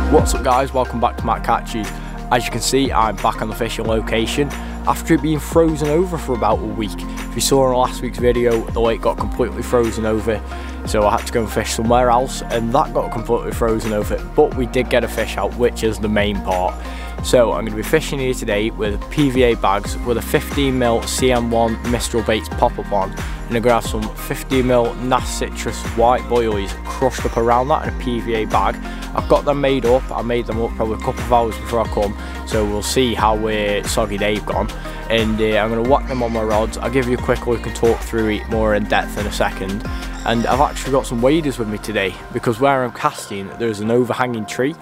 What's up guys, welcome back to Matt Catches. As you can see, I'm back on the fishing location after it being frozen over for about a week. If you saw in last week's video, the lake got completely frozen over, so I had to go and fish somewhere else and that got completely frozen over, but we did get a fish out, which is the main part. So I'm going to be fishing here today with PVA bags with a 15mm CM1 Mistral baits pop-up on, and I'm going to have some 15mm Nass Citrus white boilies crushed up around that in a PVA bag. I've got them made up. I made them up probably a couple of hours before I come, so we'll see how soggy they've gone. And I'm going to whack them on my rods. I'll give you a quick look and talk through it more in depth in a second. And I've actually got some waders with me today because where I'm casting there's an overhanging tree,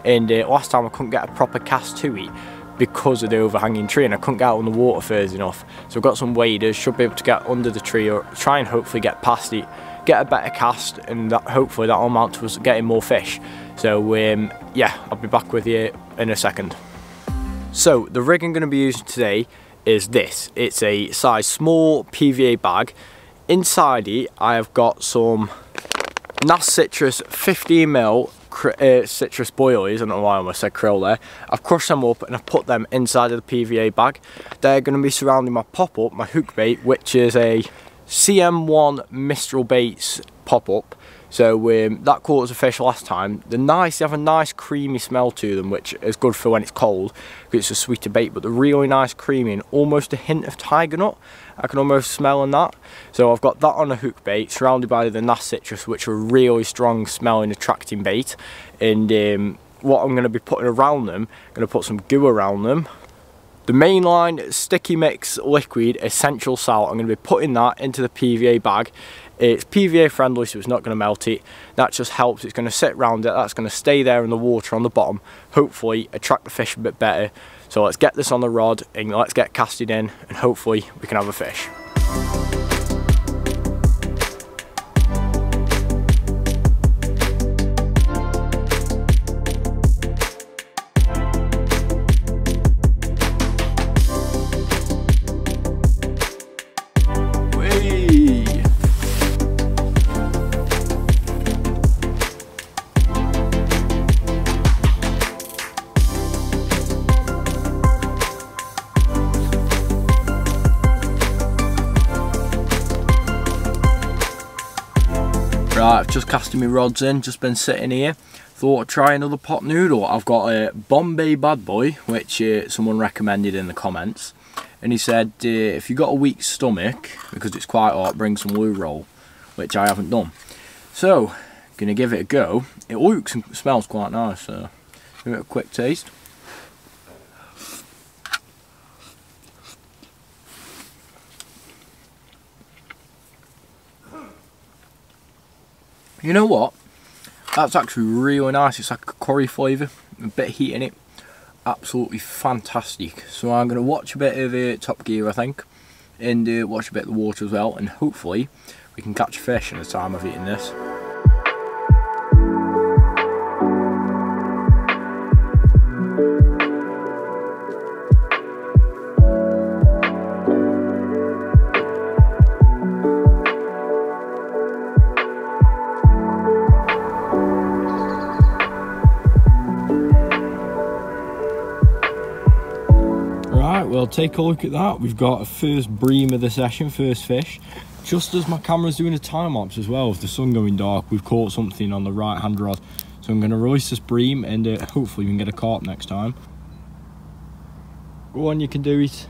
and last time I couldn't get a proper cast to it because of the overhanging tree and I couldn't get out on the water fast enough. So I've got some waders, should be able to get under the tree or try and hopefully get past it, get a better cast, and that, hopefully that'll amount to us getting more fish. So yeah, I'll be back with you in a second. So the rig I'm going to be using today is this. It's a size small PVA bag. Inside it I have got some Nass Citrus 15mm citrus boilies. I don't know why I almost said krill there. I've crushed them up and I've put them inside of the PVA bag. They're going to be surrounding my pop-up, my hook bait, which is a CM1 Mistral baits pop-up. So that caught us a fish last time. They have a nice creamy smell to them, which is good for when it's cold because it's a sweeter bait, but they're really nice creamy and almost a hint of tiger nut. I can almost smell on that. So I've got that on a hook bait surrounded by the Nass Citrus, which are really strong smelling, attracting bait. And what I'm going to be putting around them, I'm going to put some goo around them. The mainline sticky mix liquid essential salt, I'm going to be putting that into the PVA bag. It's PVA friendly, so it's not going to melt it. That just helps. It's going to sit around it. That's going to stay there in the water on the bottom, hopefully attract the fish a bit better. So let's get this on the rod and let's get casted in, and hopefully we can have a fish. Right, I've just casted my rods in, just been sitting here. Thought I'd try another pot noodle. I've got a Bombay Bad Boy, which someone recommended in the comments. And he said, if you've got a weak stomach, because it's quite hot, bring some loo roll, which I haven't done. So, gonna give it a go. It looks and smells quite nice, so give it a quick taste. You know what? That's actually really nice. It's like a curry flavour, a bit of heat in it. Absolutely fantastic. So I'm going to watch a bit of Top Gear, I think, and watch a bit of the water as well, and hopefully we can catch a fish in the time of eating this. Well, take a look at that. We've got a first bream of the session, first fish. Just as my camera's doing a time lapse as well, with the sun going dark, we've caught something on the right hand rod. So I'm going to release this bream and hopefully we can get a carp next time. Go on, you can do it.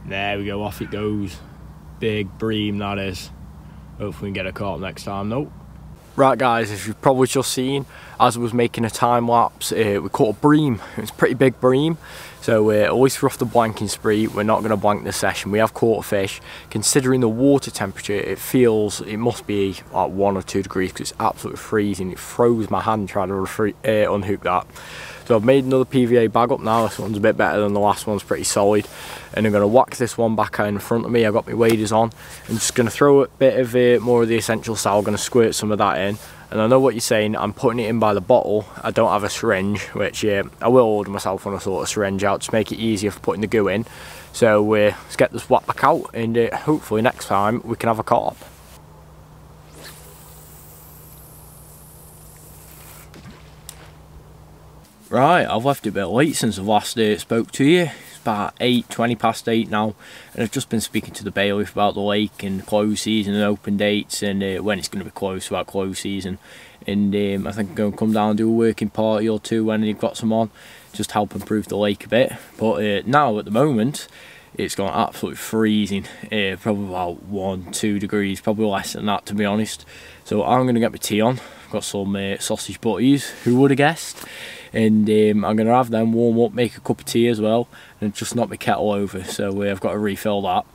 There we go, off it goes. Big bream that is. Hopefully we can get a carp next time though. Right guys, as you've probably just seen, as I was making a time lapse, we caught a bream. It's a pretty big bream, so at least we're off the blanking spree. We're not going to blank this session. We have caught a fish. Considering the water temperature, it must be like 1 or 2 degrees because it's absolutely freezing. It froze my hand trying to unhook that. So I've made another PVA bag up now. This one's a bit better than the last one's pretty solid. And I'm going to whack this one back in front of me. I've got my waders on. I'm just going to throw a bit of more of the essential salt. I'm going to squirt some of that in. And I know what you're saying, I'm putting it in by the bottle. I don't have a syringe, which I will order myself one sort of syringe out to make it easier for putting the goo in. So let's get this whack back out, and hopefully next time we can have a carp. Right, I've left it a bit late since I've last spoke to you. It's about 20 past 8 now, and I've just been speaking to the bailiff about the lake and close season and open dates, and when it's going to be closed, about close season. And I think I'm going to come down and do a working party or two when they've got some on, just help improve the lake a bit. But now at the moment, it's gone absolutely freezing, probably about 1-2 degrees, probably less than that to be honest. So I'm going to get my tea on. I've got some sausage butties, who would have guessed, and I'm going to have them warm up, make a cup of tea as well, and just knock my kettle over, so I've got to refill that.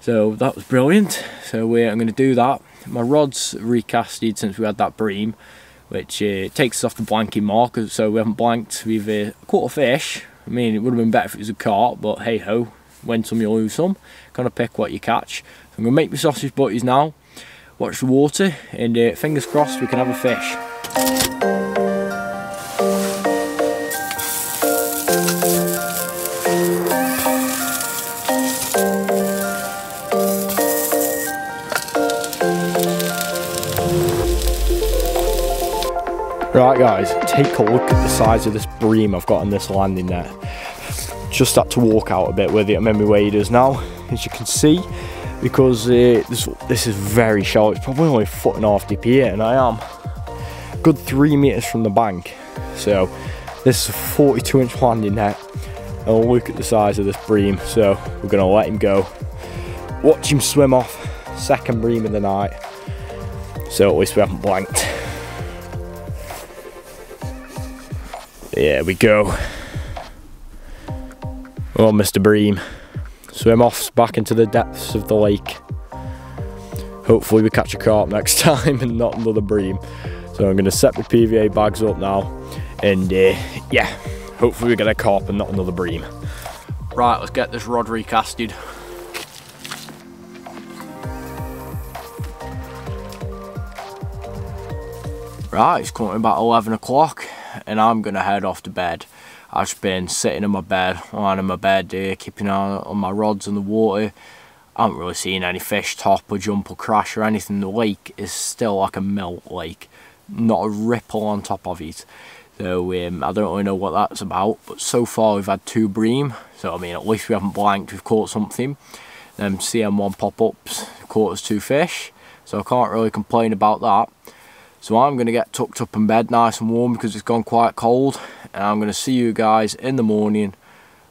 So that was brilliant, so I'm going to do that. My rod's recasted since we had that bream, which takes us off the blanking mark, so we haven't blanked. We've caught a fish. I mean, it would have been better if it was a carp, but hey ho, win some you lose some, kind of pick what you catch. So I'm going to make my sausage butties now, watch the water, and fingers crossed we can have a fish. Right guys, take a look at the size of this bream I've got on this landing net. Just had to walk out a bit with it. I'm in my waders now, as you can see, because this is very shallow. It's probably only 1.5 feet deep here, and I am a good 3 meters from the bank. So this is a 42-inch landing net, and look at the size of this bream. So we're gonna let him go, watch him swim off. Second bream of the night, so at least we haven't blanked. There we go. Oh, Mr. Bream, swim off back into the depths of the lake. Hopefully we catch a carp next time and not another bream. So I'm going to set my PVA bags up now, and yeah, hopefully we get a carp and not another bream. Right, let's get this rod recasted. Right, it's currently about 11 o'clock. And I'm gonna head off to bed. I've just been sitting in my bed, lying in my bed, keeping an eye on my rods in the water. I haven't really seen any fish top or jump or crash or anything. The lake is still like a milk lake, not a ripple on top of it. So I don't really know what that's about, but so far we've had 2 bream, so I mean at least we haven't blanked, we've caught something. Them CM1 pop-ups caught us 2 fish, so I can't really complain about that. So I'm going to get tucked up in bed nice and warm because it's gone quite cold, and I'm going to see you guys in the morning,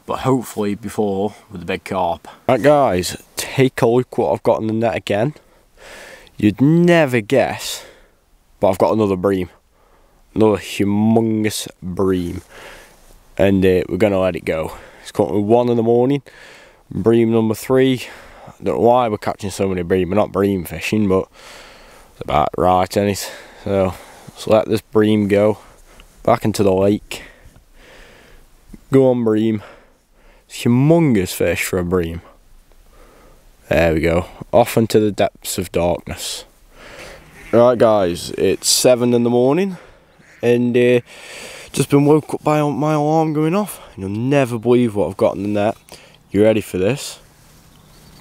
but hopefully before with the big carp. Right guys, take a look what I've got in the net again. You'd never guess, but I've got another bream. Another humongous bream, and we're going to let it go. It's currently 1 in the morning, bream number 3. I don't know why we're catching so many bream. We're not bream fishing, but it's about right, ain't it? So let's let this bream go back into the lake. Go on, bream. It's a humongous fish for a bream. There we go, off into the depths of darkness. Right guys, it's 7 in the morning, and just been woke up by my alarm going off. You'll never believe what I've got in the net. You ready for this?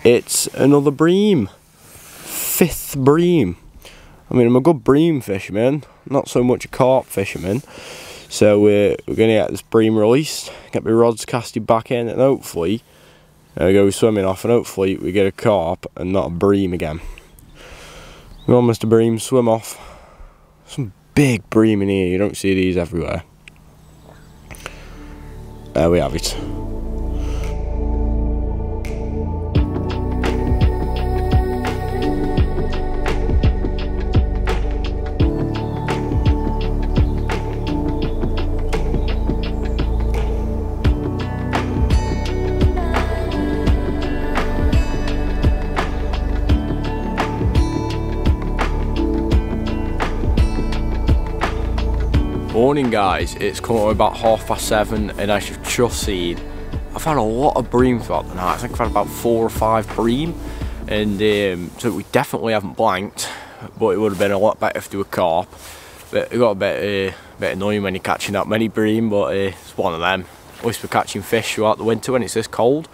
It's another bream. 5th bream. I mean, I'm a good bream fisherman, not so much a carp fisherman. So we're going to get this bream released, get my rods casted back in, and hopefully, there we go, swimming off, and hopefully we get a carp and not a bream again. Come on, Mr. Bream, swim off. Some big bream in here, you don't see these everywhere. There we have it. Morning guys, it's currently about 7:30, and as you've just seen, I've had a lot of bream throughout the night. I think I've had about 4 or 5 bream, and so we definitely haven't blanked, but it would have been a lot better if they were carp. But it got a bit annoying when you're catching that many bream, but it's one of them. At least we're catching fish throughout the winter when it's this cold.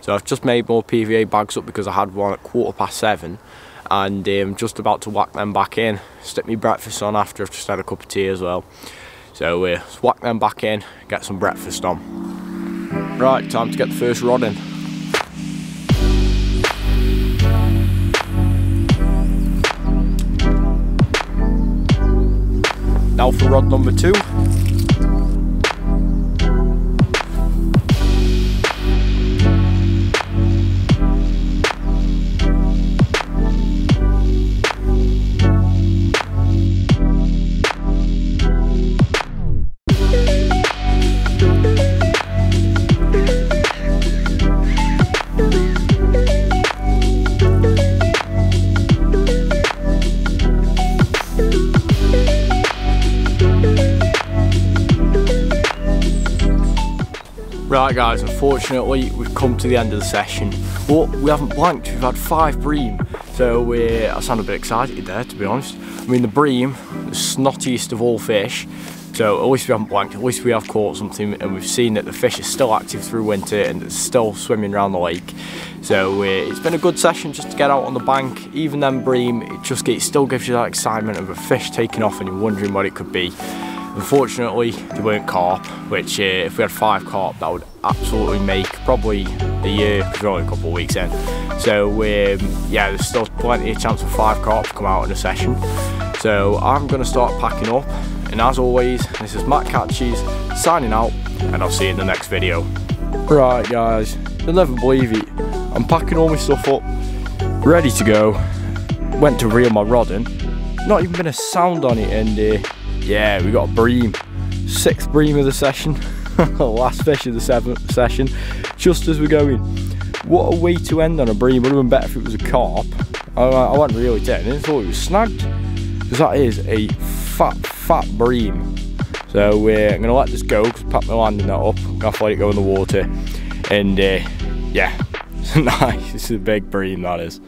So I've just made more PVA bags up because I had one at 7:15, and I'm just about to whack them back in. Stick me breakfast on after I've just had a cup of tea as well. So we'll whack them back in, get some breakfast on. Right, time to get the first rod in. Now for rod number 2. Right guys, unfortunately we've come to the end of the session, but we haven't blanked. We've had 5 bream, so I sound a bit excited there, to be honest. I mean, the bream, the snottiest of all fish, so at least we haven't blanked, at least we have caught something, and we've seen that the fish is still active through winter and it's still swimming around the lake. So it's been a good session just to get out on the bank. Even then bream, it still gives you that excitement of a fish taking off and you're wondering what it could be. Unfortunately, they weren't carp, which if we had 5 carp, that would absolutely make probably a year, because we're only a couple of weeks in. So yeah, there's still plenty of chance for 5 carp to come out in a session. So I'm going to start packing up, and as always, this is Matt Catches signing out, and I'll see you in the next video. Right guys, you'll never believe it, I'm packing all my stuff up, ready to go. Went to reel my rod in, not even been a sound on it, and yeah, we got a bream. 6th bream of the session. Last fish of the 7th session. Just as we're going. What a way to end on a bream. Would have been better if it was a carp. I went really tempted. I thought it was snagged. Because that is a fat bream. So I'm going to let this go because I packed my landing net up. I'm going to have to let it go in the water. And yeah, nice. This is a big bream, that is.